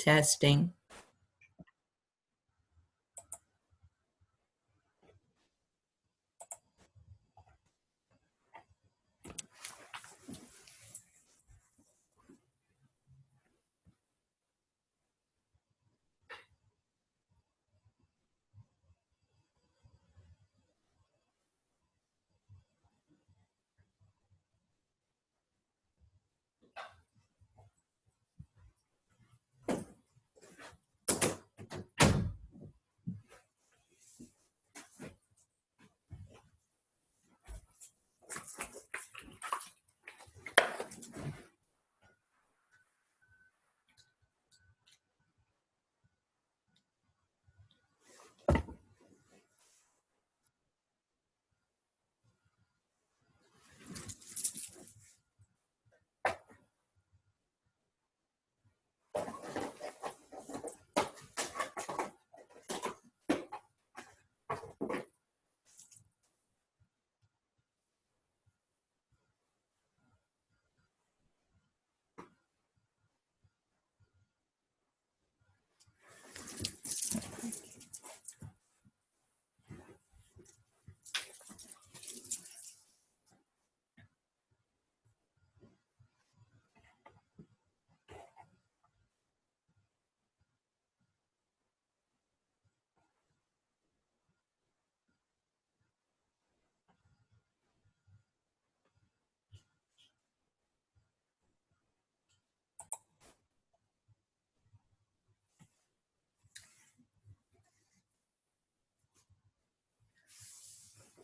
Testing.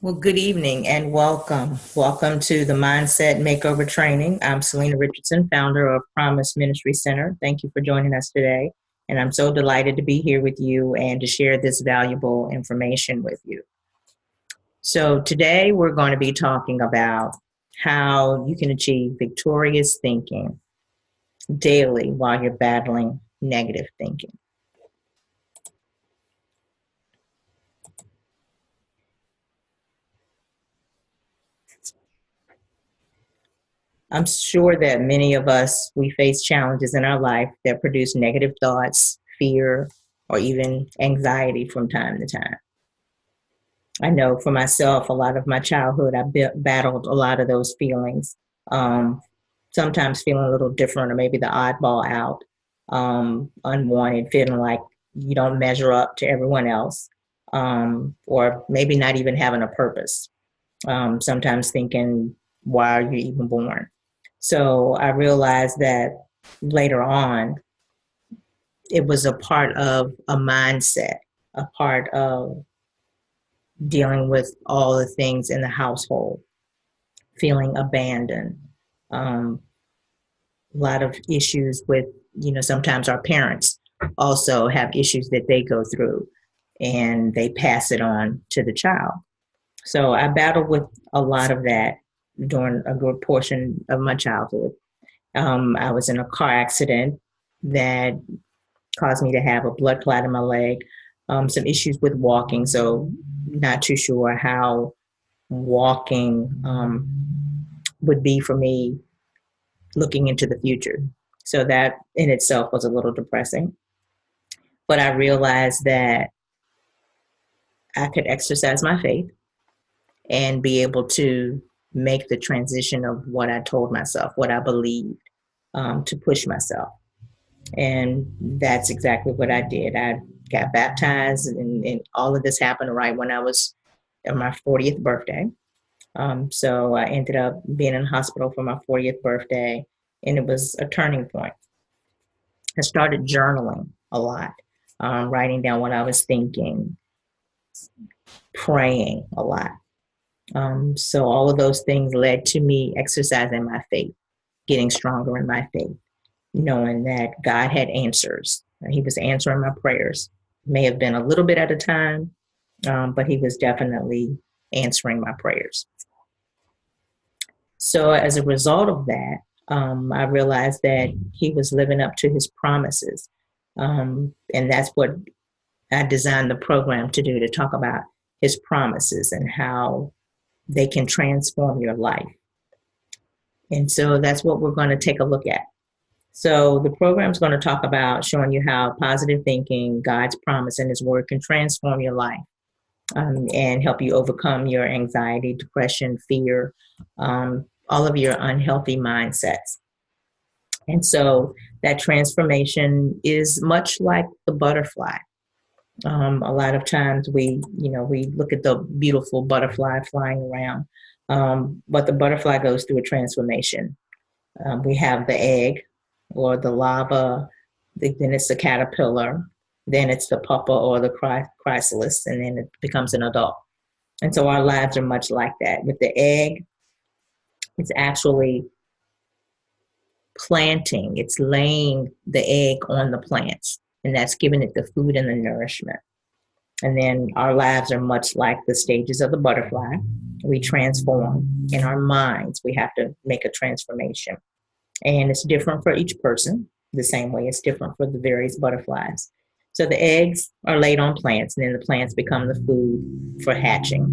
Well, good evening and welcome. Welcome to the Mindset Makeover Training. I'm Selena Richardson, founder of Promise Ministry Center. Thank you for joining us today. And I'm so delighted to be here with you and to share this valuable information with you. So today we're going to be talking about how you can achieve victorious thinking daily while you're battling negative thinking. I'm sure that many of us, we face challenges in our life that produce negative thoughts, fear, or even anxiety from time to time. I know for myself, a lot of my childhood, I battled a lot of those feelings. Um, Sometimes feeling a little different or maybe the oddball out, unwanted, feeling like you don't measure up to everyone else, or maybe not even having a purpose. Sometimes thinking, why are you even born? So I realized that later on, it was a part of a mindset, a part of dealing with all the things in the household, feeling abandoned, a lot of issues with, sometimes our parents also have issues that they go through and they pass it on to the child. So I battled with a lot of that during a good portion of my childhood. I was in a car accident that caused me to have a blood clot in my leg, some issues with walking, so not too sure how walking would be for me looking into the future. So that in itself was a little depressing. But I realized that I could exercise my faith and be able to make the transition of what I told myself, what I believed, to push myself. And that's exactly what I did. I got baptized, and all of this happened right when I was on my 40th birthday. So I ended up being in the hospital for my 40th birthday, and it was a turning point. I started journaling a lot, writing down what I was thinking, praying a lot. So all of those things led to me exercising my faith, getting stronger in my faith, knowing that God had answers. He was answering my prayers. May have been a little bit at a time, but he was definitely answering my prayers. So as a result of that, I realized that he was living up to his promises. And that's what I designed the program to do, to talk about his promises and how they can transform your life. And so that's what we're going to take a look at. So the program is going to talk about showing you how positive thinking, God's promise, and His Word can transform your life, and help you overcome your anxiety, depression, fear, all of your unhealthy mindsets. And so that transformation is much like the butterfly. A lot of times we look at the beautiful butterfly flying around, but the butterfly goes through a transformation. We have the egg or the larva, then it's the caterpillar, then it's the pupa or the chrysalis, and then it becomes an adult. And so our lives are much like that. With the egg, it's actually planting, it's laying the egg on the plants, and that's giving it the food and the nourishment. And then our lives are much like the stages of the butterfly. We transform in our minds. We have to make a transformation. And it's different for each person, the same way it's different for the various butterflies. So the eggs are laid on plants, and then the plants become the food for hatching.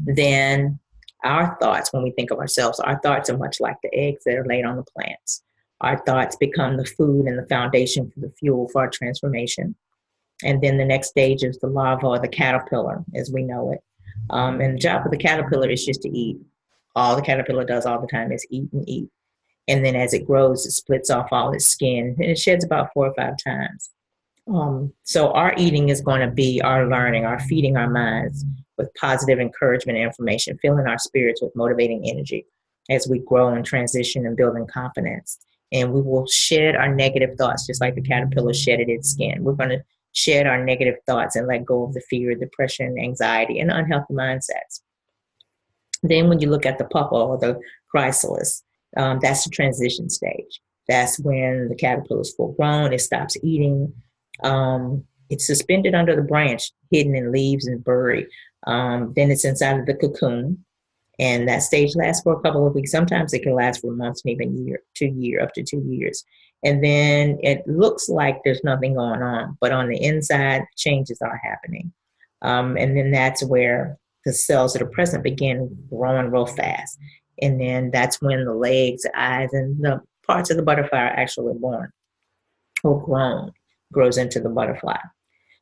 Then our thoughts, when we think of ourselves, our thoughts are much like the eggs that are laid on the plants. Our thoughts become the food and the foundation for the fuel for our transformation. And then the next stage is the larva or the caterpillar, as we know it. And the job of the caterpillar is just to eat. All the caterpillar does all the time is eat and eat. And then as it grows, it splits off all its skin, and it sheds about 4 or 5 times. So our eating is going to be our learning, our feeding our minds with positive encouragement and information, filling our spirits with motivating energy as we grow and transition and building confidence. And we will shed our negative thoughts, just like the caterpillar shedded its skin. We're going to shed our negative thoughts and let go of the fear, depression, anxiety, and unhealthy mindsets. Then when you look at the pupa or the chrysalis, that's the transition stage. That's when the caterpillar is full grown, it stops eating. It's suspended under the branch, hidden in leaves and buried. Then it's inside of the cocoon, and that stage lasts for a couple of weeks. Sometimes it can last for months and even up to 2 years. And then it looks like there's nothing going on, but on the inside, changes are happening. And then that's where the cells that are present begin growing real fast. And then that's when the legs, the eyes, and the parts of the butterfly are actually born or grows into the butterfly.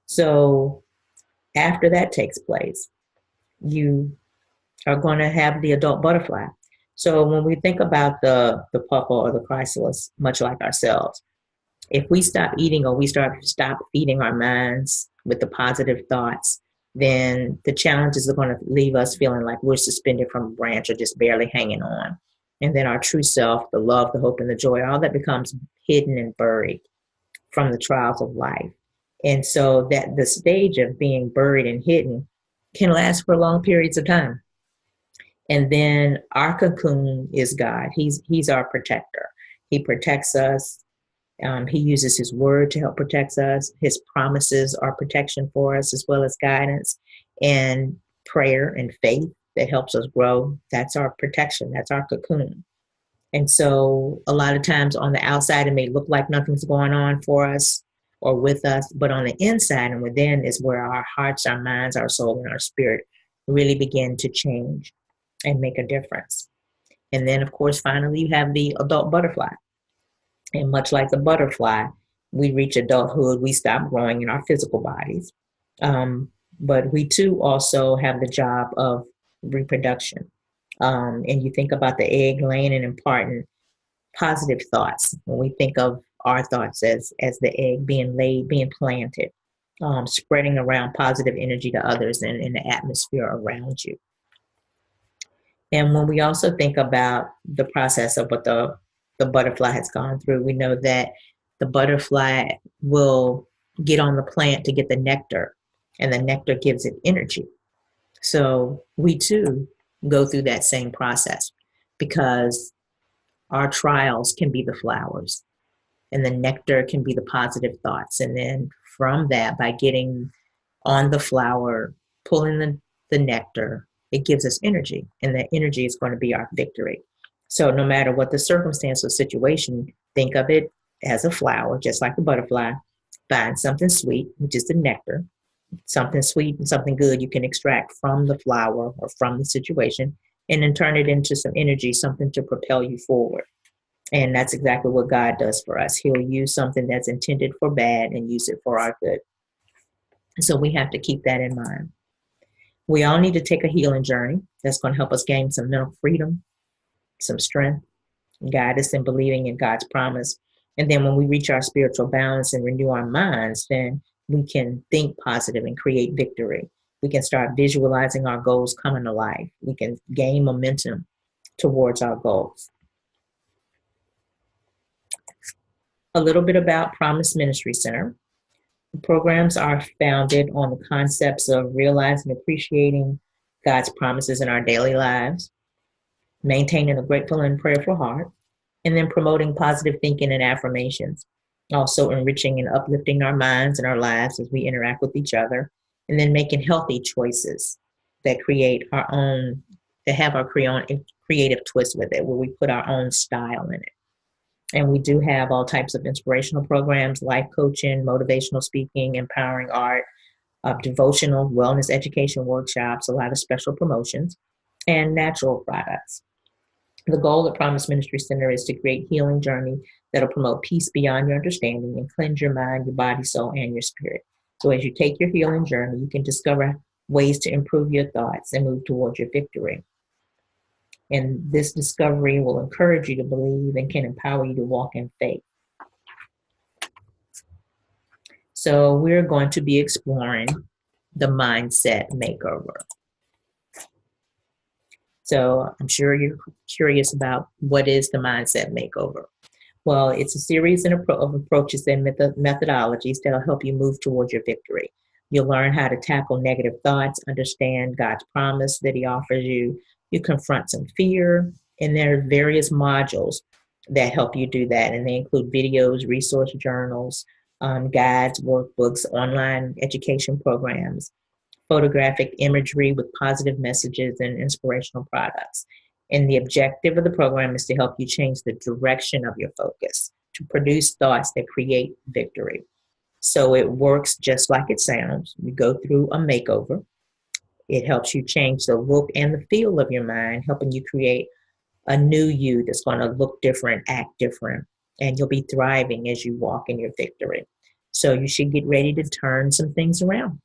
So after that takes place, you are going to have the adult butterfly. So when we think about the pupa or the chrysalis, much like ourselves, if we stop eating or we stop feeding our minds with the positive thoughts, then the challenges are going to leave us feeling like we're suspended from a branch or just barely hanging on. And then our true self, the love, the hope, and the joy, all that becomes hidden and buried from the trials of life. And so that the stage of being buried and hidden can last for long periods of time. And then our cocoon is God. He's our protector. He protects us. He uses his word to help protect us. His promises are protection for us, as well as guidance and prayer and faith that helps us grow. That's our protection. That's our cocoon. And so a lot of times on the outside, it may look like nothing's going on for us or with us, but on the inside and within is where our hearts, our minds, our soul, and our spirit really begin to change and make a difference. And then, of course, finally, you have the adult butterfly. And much like the butterfly, we reach adulthood, we stop growing in our physical bodies. But we too also have the job of reproduction. And you think about the egg laying and imparting positive thoughts. When we think of our thoughts as the egg being laid, being planted, spreading around positive energy to others and in the atmosphere around you. And when we also think about the process of what the butterfly has gone through, we know that the butterfly will get on the plant to get the nectar, and the nectar gives it energy. So we too go through that same process, because our trials can be the flowers and the nectar can be the positive thoughts. And then from that, by getting on the flower, pulling the nectar, it gives us energy, and that energy is going to be our victory. So no matter what the circumstance or situation, think of it as a flower, just like the butterfly. Find something sweet, which is the nectar, something sweet and something good you can extract from the flower or from the situation, and then turn it into some energy, something to propel you forward. And that's exactly what God does for us. He'll use something that's intended for bad and use it for our good. So we have to keep that in mind. We all need to take a healing journey that's going to help us gain some mental freedom, some strength, guide us in believing in God's promise. And then when we reach our spiritual balance and renew our minds, then we can think positive and create victory. We can start visualizing our goals coming to life. We can gain momentum towards our goals. A little bit about Promise Ministry Center. The programs are founded on the concepts of realizing and appreciating God's promises in our daily lives, maintaining a grateful and prayerful heart, and then promoting positive thinking and affirmations. Also enriching and uplifting our minds and our lives as we interact with each other, and then making healthy choices that create our own, that have our creative twist with it, where we put our own style in it. And we do have all types of inspirational programs, life coaching, motivational speaking, empowering art, devotional, wellness education workshops, a lot of special promotions, and natural products. The goal at Promise Ministry Center is to create a healing journey that'll promote peace beyond your understanding and cleanse your mind, your body, soul, and your spirit. So as you take your healing journey, you can discover ways to improve your thoughts and move towards your victory. And this discovery will encourage you to believe and can empower you to walk in faith. So we're going to be exploring the mindset makeover. So I'm sure you're curious about what is the mindset makeover. Well, it's a series of approaches and methodologies that'll help you move towards your victory. You'll learn how to tackle negative thoughts, understand God's promise that He offers you. You confront some fear, and there are various modules that help you do that. And they include videos, resource journals, guides, workbooks, online education programs, photographic imagery with positive messages, and inspirational products. And the objective of the program is to help you change the direction of your focus, to produce thoughts that create victory. So it works just like it sounds. You go through a makeover. It helps you change the look and the feel of your mind, helping you create a new you that's going to look different, act different, and you'll be thriving as you walk in your victory. So you should get ready to turn some things around.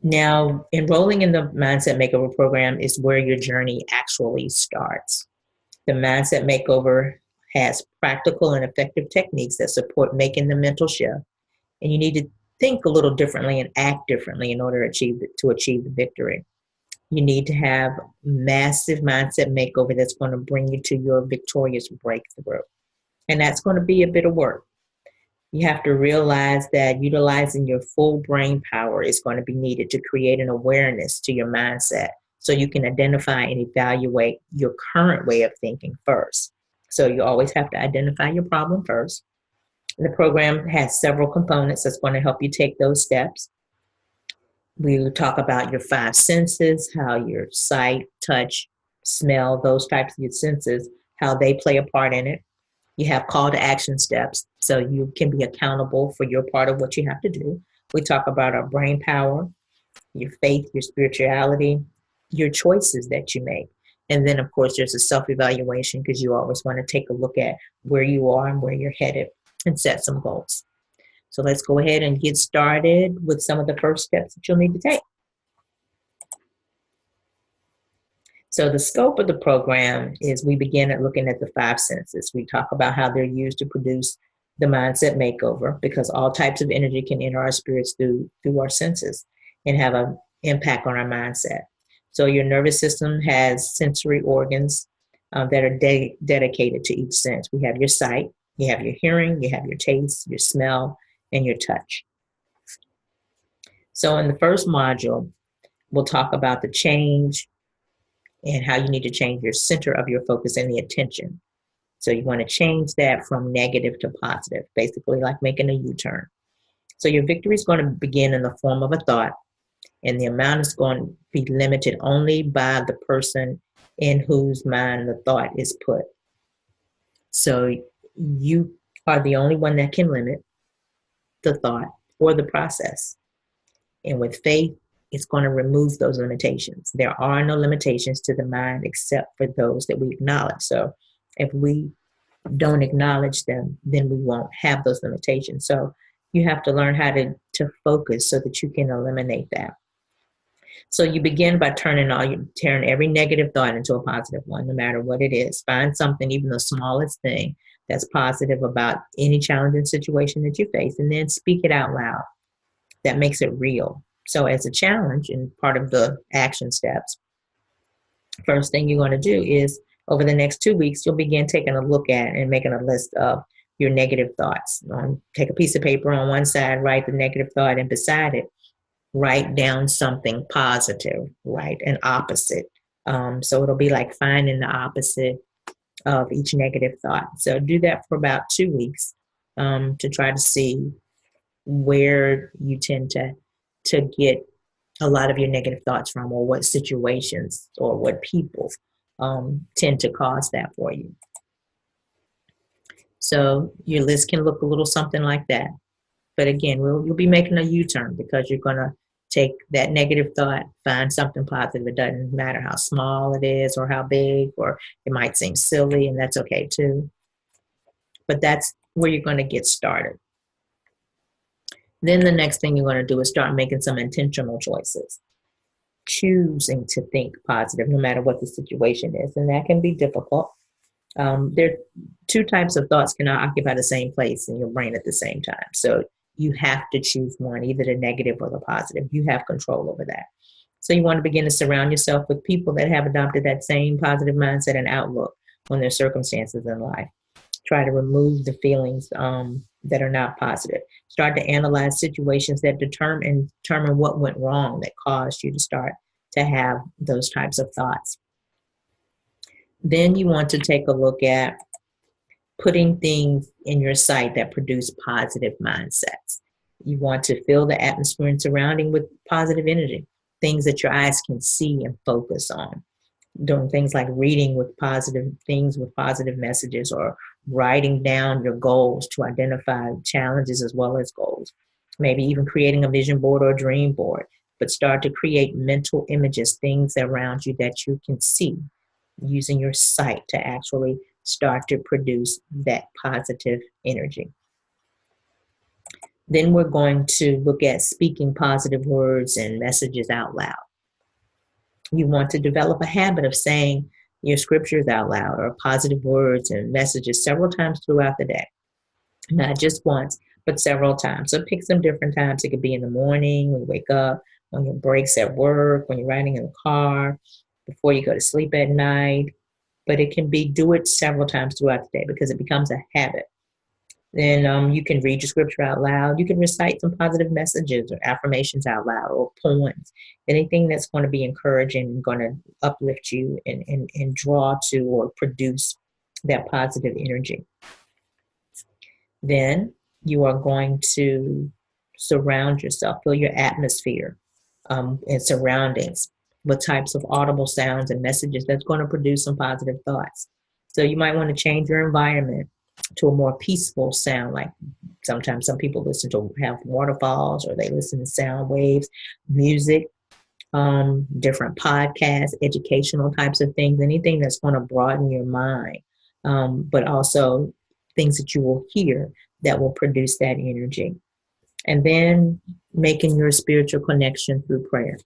Now, enrolling in the Mindset Makeover program is where your journey actually starts. The Mindset Makeover has practical and effective techniques that support making the mental shift. And you need to think a little differently and act differently in order to achieve the victory. You need to have massive mindset makeover that's going to bring you to your victorious breakthrough. And that's going to be a bit of work. You have to realize that utilizing your full brain power is going to be needed to create an awareness to your mindset so you can identify and evaluate your current way of thinking first. So you always have to identify your problem first. The program has several components that's going to help you take those steps. We will talk about your five senses, how your sight, touch, smell, those types of your senses, how they play a part in it. You have call to action steps, so you can be accountable for your part of what you have to do. We talk about our brain power, your faith, your spirituality, your choices that you make. And then, of course, there's a self-evaluation because you always want to take a look at where you are and where you're headed and set some goals. So let's go ahead and get started with some of the first steps that you'll need to take. So the scope of the program is we begin at looking at the five senses. We talk about how they're used to produce the mindset makeover because all types of energy can enter our spirits through our senses and have an impact on our mindset. So your nervous system has sensory organs that are dedicated to each sense. We have your sight, you have your hearing, you have your taste, your smell, and your touch. So in the first module, we'll talk about the change and how you need to change your center of your focus and the attention. So you want to change that from negative to positive, basically like making a U-turn. So your victory is going to begin in the form of a thought, and the amount is going to be limited only by the person in whose mind the thought is put. So you are the only one that can limit the thought or the process. And with faith, it's going to remove those limitations. There are no limitations to the mind except for those that we acknowledge. So If we don't acknowledge them, then we won't have those limitations. So you have to learn how to focus so that you can eliminate that. So you begin by turning every negative thought into a positive one, no matter what it is. Find something, even the smallest thing, that's positive about any challenging situation that you face, and then speak it out loud. That makes it real. So as a challenge and part of the action steps, first thing you're going to do is over the next 2 weeks, you'll begin taking a look at and making a list of your negative thoughts. Take a piece of paper on one side, write the negative thought, and beside it, write down something positive, right? An opposite. So it'll be like finding the opposite of each negative thought. So do that for about 2 weeks to try to see where you tend to get a lot of your negative thoughts from, or what situations or what people tend to cause that for you. So your list can look a little something like that. But again, you'll be making a U-turn because you're going to take that negative thought, find something positive. It doesn't matter how small it is or how big, or it might seem silly, and that's okay too. But that's where you're going to get started. Then the next thing you're going to do is start making some intentional choices, choosing to think positive no matter what the situation is. And that can be difficult. There are two types of thoughts cannot occupy the same place in your brain at the same time. So you have to choose one, either the negative or the positive. You have control over that. So you want to begin to surround yourself with people that have adopted that same positive mindset and outlook on their circumstances in life. Try to remove the feelings that are not positive. Start to analyze situations that determine what went wrong that caused you to start to have those types of thoughts. Then you want to take a look at putting things in your sight that produce positive mindsets. You want to fill the atmosphere and surrounding with positive energy, things that your eyes can see and focus on. Doing things like reading with positive things, with positive messages, or writing down your goals to identify challenges as well as goals. Maybe even creating a vision board or a dream board, but start to create mental images, things around you that you can see, using your sight to actually start to produce that positive energy. Then we're going to look at speaking positive words and messages out loud. You want to develop a habit of saying your scriptures out loud, or positive words and messages several times throughout the day. Not just once, but several times. So pick some different times. It could be in the morning, when you wake up, on your breaks at work, when you're riding in the car, before you go to sleep at night. But it can be, do it several times throughout the day because it becomes a habit. Then you can read your scripture out loud. You can recite some positive messages or affirmations out loud, or poems, anything that's going to be encouraging and going to uplift you and draw to or produce that positive energy. Then you are going to surround yourself, fill your atmosphere and surroundings with types of audible sounds and messages that's going to produce some positive thoughts. So you might want to change your environment to a more peaceful sound. Like sometimes some people have waterfalls, or they listen to sound waves, music, different podcasts, educational types of things, anything that's going to broaden your mind, but also things that you will hear that will produce that energy. And then making your spiritual connection through prayer,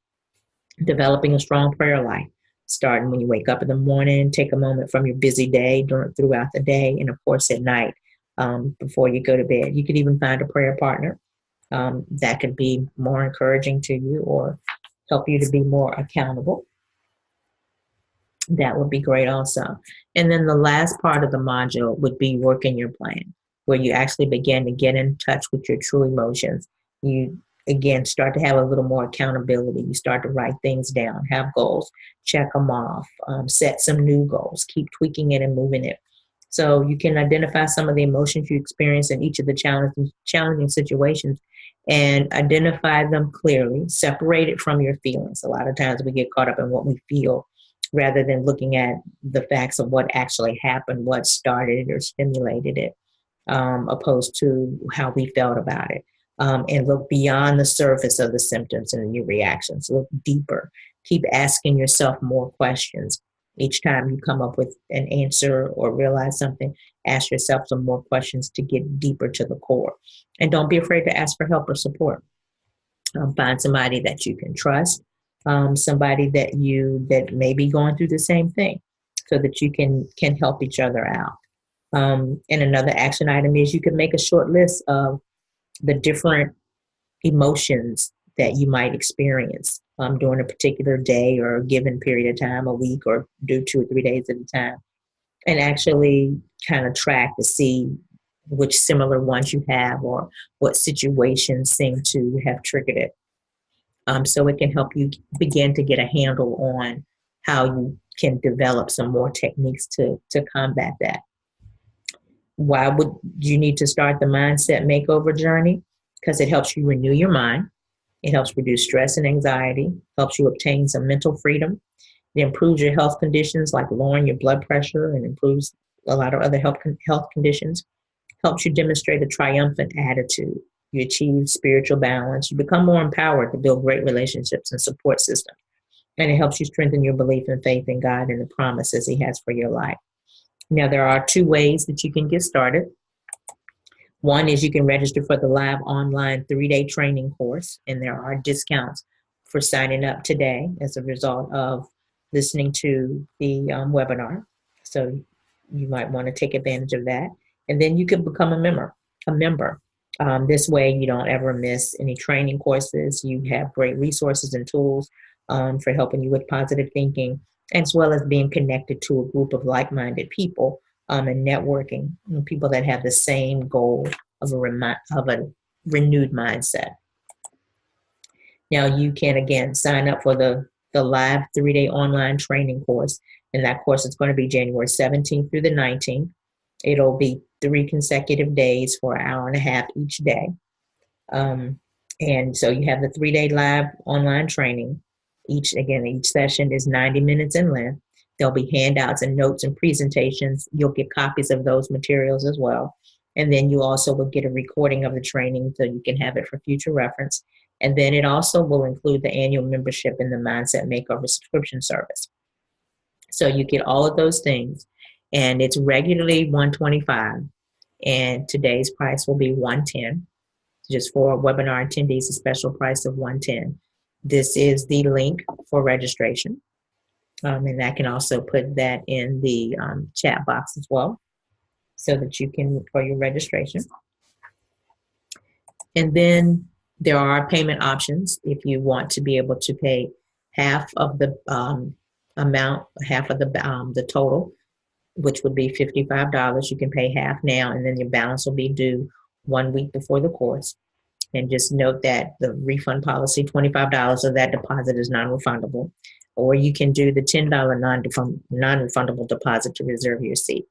developing a strong prayer life. Starting when you wake up in the morning, take a moment from your busy day throughout the day, and of course at night before you go to bed. You could even find a prayer partner that could be more encouraging to you or help you to be more accountable. That would be great also. And then the last part of the module would be working your plan, where you actually begin to get in touch with your true emotions. You again start to have a little more accountability. You start to write things down, have goals, check them off, set some new goals, keep tweaking it and moving it. So you can identify some of the emotions you experience in each of the challenging situations and identify them clearly, separate it from your feelings. A lot of times we get caught up in what we feel rather than looking at the facts of what actually happened, what started it or stimulated it, opposed to how we felt about it. And look beyond the surface of the symptoms and your reactions. Look deeper. Keep asking yourself more questions. Each time you come up with an answer or realize something, ask yourself some more questions to get deeper to the core. And don't be afraid to ask for help or support. Find somebody that you can trust, somebody that may be going through the same thing, so that you can help each other out. And another action item is you can make a short list of the different emotions that you might experience during a particular day or a given period of time, a week, or do 2 or 3 days at a time, and actually kind of track to see which similar ones you have or what situations seem to have triggered it. So it can help you begin to get a handle on how you can develop some more techniques to combat that. Why would you need to start the mindset makeover journey? Because it helps you renew your mind. It helps reduce stress and anxiety, helps you obtain some mental freedom. It improves your health conditions like lowering your blood pressure and improves a lot of other health conditions. Helps you demonstrate a triumphant attitude. You achieve spiritual balance. You become more empowered to build great relationships and support systems. And it helps you strengthen your belief and faith in God and the promises He has for your life. Now, there are 2 ways that you can get started. One is you can register for the live online 3-day training course, and there are discounts for signing up today as a result of listening to the webinar. So you might want to take advantage of that. And then you can become a member. This way you don't ever miss any training courses. You have great resources and tools for helping you with positive thinking, as well as being connected to a group of like-minded people and networking, people that have the same goal of a renewed mindset. Now you can, again, sign up for the live 3-day online training course, and that course is going to be January 17th through the 19th. It'll be 3 consecutive days for an hour and a half each day. And so you have the 3-day live online training. Each session is 90 minutes in length. There'll be handouts and notes and presentations. You'll get copies of those materials as well. And then you also will get a recording of the training so you can have it for future reference. And then it also will include the annual membership in the Mindset Makeover subscription service. So you get all of those things, and it's regularly $125, and today's price will be $110. Just for webinar attendees, a special price of $110. This is the link for registration. And I can also put that in the chat box as well, so that you can, for your registration. And then there are payment options. If you want to be able to pay half of the amount, half of the total, which would be $55, you can pay half now, and then your balance will be due 1 week before the course. And just note that the refund policy, $25 of that deposit is non-refundable. Or you can do the $10 non-refundable deposit to reserve your seat.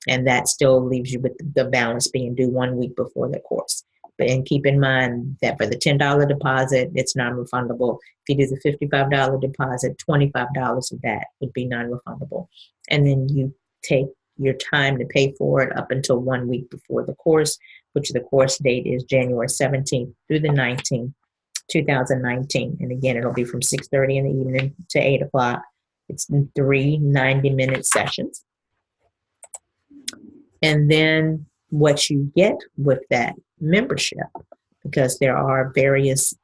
And that still leaves you with the balance being due 1 week before the course. And keep in mind that for the $10 deposit, it's non-refundable. If you do the $55 deposit, $25 of that would be non-refundable. And then you take your time to pay for it up until 1 week before the course, which the course date is January 17th through the 19th, 2019. And again, it'll be from 6:30 in the evening to 8 o'clock. It's 3 90-minute sessions. And then what you get with that membership, because there are various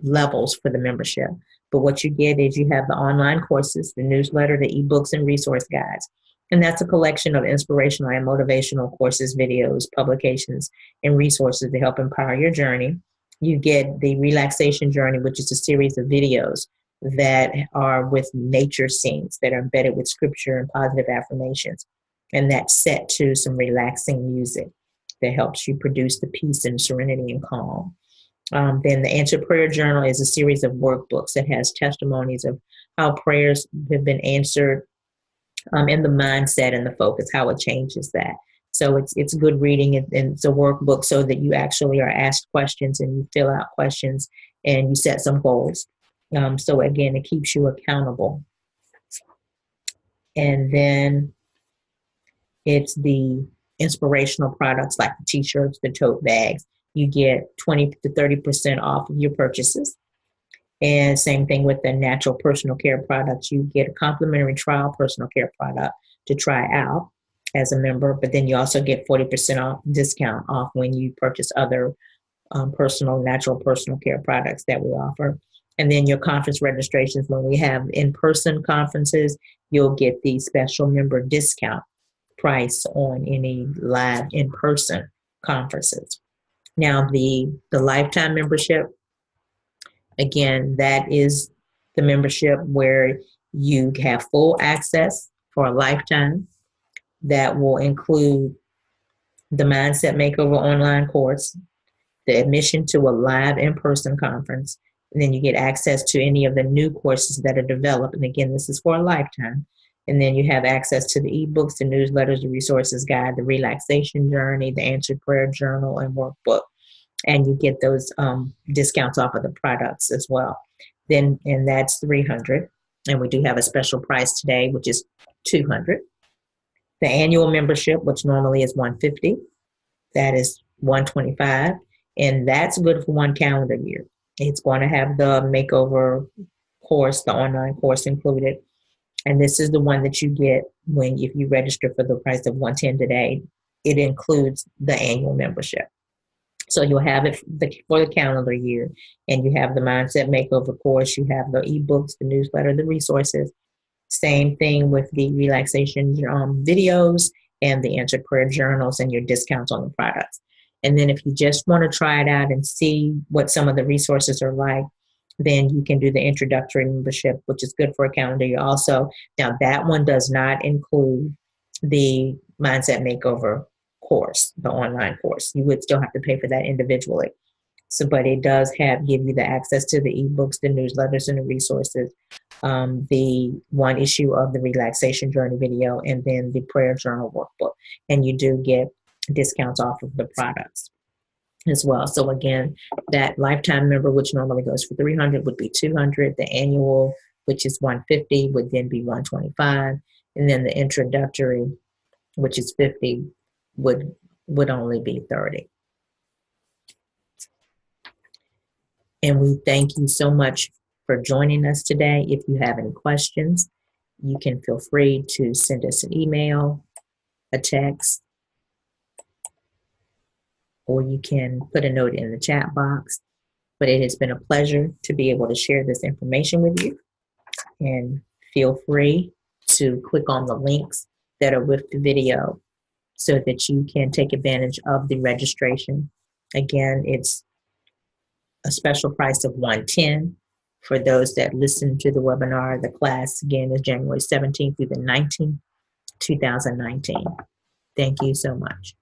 levels for the membership, but what you get is you have the online courses, the newsletter, the ebooks, and resource guides. And that's a collection of inspirational and motivational courses, videos, publications, and resources to help empower your journey. You get the relaxation journey, which is a series of videos that are with nature scenes that are embedded with scripture and positive affirmations. And that's set to some relaxing music that helps you produce the peace and serenity and calm. Then the Answered Prayer Journal is a series of workbooks that has testimonies of how prayers have been answered, and the mindset and the focus, how it changes that. So it's good reading, and it's a workbook so that you actually are asked questions and you fill out questions and you set some goals. So again, it keeps you accountable. And then it's the inspirational products like the t-shirts, the tote bags. You get 20 to 30% off of your purchases. And same thing with the natural personal care products. You get a complimentary trial personal care product to try out as a member, but then you also get 40% off discount off when you purchase other natural personal care products that we offer. And then your conference registrations, when we have in-person conferences, you'll get the special member discount price on any live in-person conferences. Now, the lifetime membership, again, that is the membership where you have full access for a lifetime. That will include the Mindset Makeover online course, the admission to a live in-person conference, and then you get access to any of the new courses that are developed. And again, this is for a lifetime. And then you have access to the ebooks, the newsletters, the resources guide, the relaxation journey, the answered prayer journal, and workbook. And you get those discounts off of the products as well. And that's $300. And we do have a special price today, which is $200. The annual membership, which normally is $150, that is $125. And that's good for 1 calendar year. It's going to have the makeover course, the online course included. And this is the one that you get if you register for the price of $110 today. It includes the annual membership. So you'll have it for the calendar year, and you have the Mindset Makeover course, you have the ebooks, the newsletter, the resources. Same thing with the relaxation videos and the answered prayer journals and your discounts on the products. And then if you just want to try it out and see what some of the resources are like, then you can do the introductory membership, which is good for a calendar year also. Now, that one does not include the Mindset Makeover course, the online course. You would still have to pay for that individually. So, but it does give you the access to the ebooks, the newsletters, and the resources, the one issue of the relaxation journey video, and then the prayer journal workbook. And you do get discounts off of the products as well. So again, that lifetime member, which normally goes for $300, would be $200. The annual, which is $150, would then be $125, and then the introductory, which is $50, would only be $30. And we thank you so much for joining us today. If you have any questions, you can feel free to send us an email, a text, or you can put a note in the chat box. But it has been a pleasure to be able to share this information with you. And feel free to click on the links that are with the video so that you can take advantage of the registration. Again, it's a special price of $110 for those that listen to the webinar. The class, again, is January 17th through the 19th, 2019. Thank you so much.